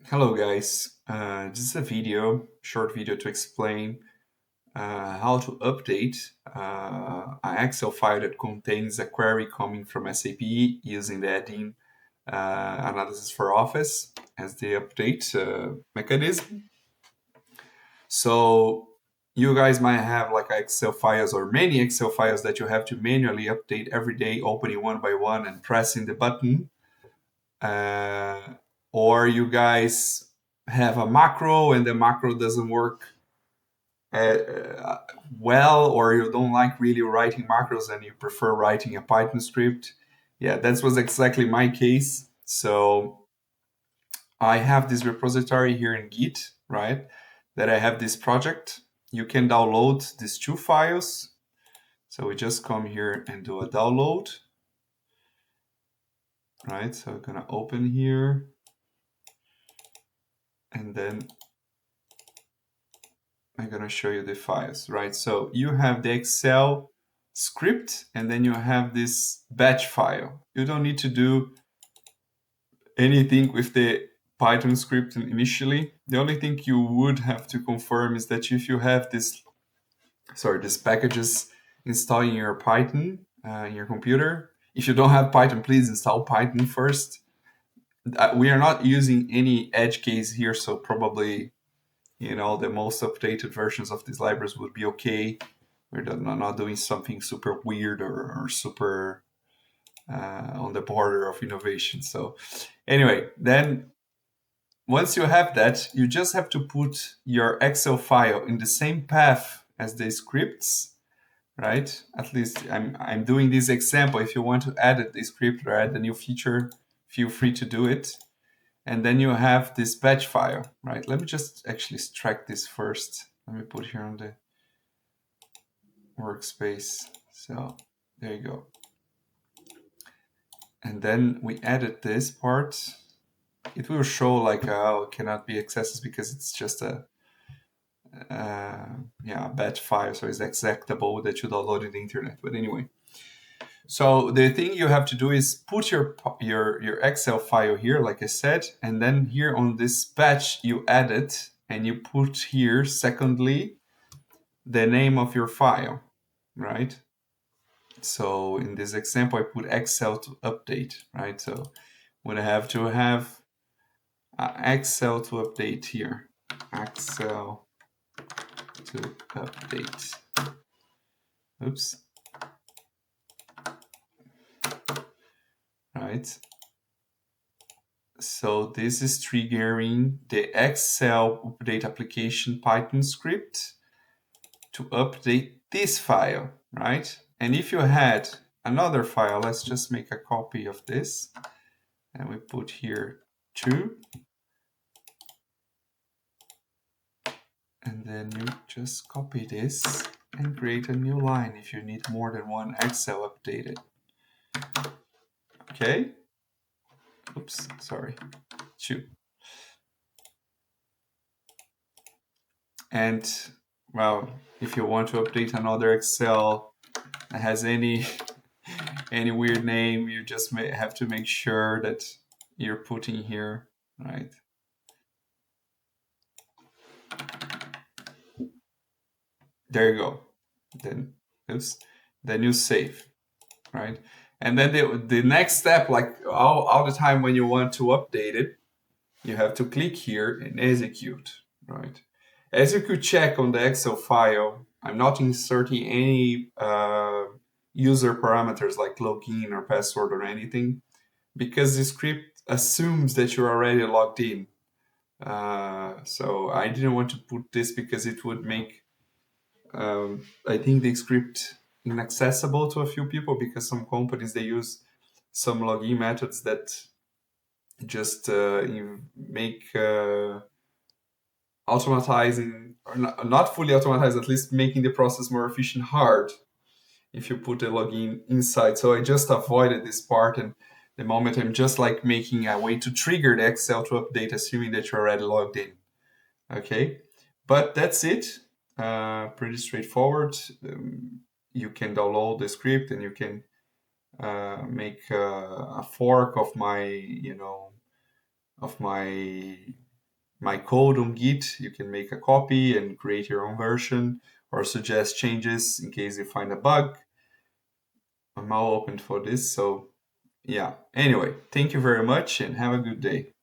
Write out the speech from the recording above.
Hello guys, this is a short video to explain how to update an Excel file that contains a query coming from SAP using the add-in Analysis for Office as the update mechanism. So you guys might have like Excel files or many Excel files that you have to manually update every day, opening one by one and pressing the button. Uh, or you guys have a macro and the macro doesn't work uh, well, or you don't like really writing macros and you prefer writing a Python script. Yeah, that was exactly my case. So I have this repository here in Git, right? That I have this project. You can download these two files. So we just come here and do a download, right? So I'm gonna open here and then I'm going to show you the files, right? So you have the Excel script and then you have this batch file. You don't need to do anything with the Python script initially. The only thing you would have to confirm is that if you have these packages installed in your Python, in your computer, if you don't have Python, please install Python first. We are not using any edge case here, so probably the most updated versions of these libraries would be okay. We're not doing something super weird or super on the border of innovation. So anyway, then once you have that, you just have to put your Excel file in the same path as the scripts, right? At least I'm doing this example. If you want to edit the script or add a new feature, feel free to do it. And then you have this batch file, right? Let me just actually extract this first. Let me put here on the workspace. So there you go. And then we edit this part. It will show like how it cannot be accessed because it's just a batch file, so it's executable that you download in the internet. But anyway, so the thing you have to do is put your Excel file here, like I said, and then here on this batch you add it, and you put here secondly the name of your file, right? So in this example, I put Excel to update, right? So would have to have Excel to update here. Excel to update. Oops. Right. So this is triggering the Excel update application Python script to update this file, right? And if you had another file, let's just make a copy of this. And we put here 2. And then you just copy this and create a new line if you need more than one Excel updated. Okay? Oops, sorry. 2. And, well, if you want to update another Excel that has any weird name, you just have to make sure that you're putting here, right? There you go. Then, oops, then you save, right? And then the next step, like all the time when you want to update it, you have to click here and execute, right? As you could check on the Excel file, I'm not inserting any user parameters like login or password or anything because the script assumes that you're already logged in. So I didn't want to put this because it would make, I think, the script inaccessible to a few people because some companies, they use some login methods that just make automatizing, or not fully automatized, at least making the process more efficient, hard if you put a login inside. So I just avoided this part, and the moment I'm just like making a way to trigger the Excel to update, assuming that you're already logged in. Okay, but that's it. Pretty straightforward. You can download the script and you can make a fork of my, of my my code on Git. You can make a copy and create your own version or suggest changes in case you find a bug. I'm all open for this. So, yeah. Anyway, thank you very much and have a good day.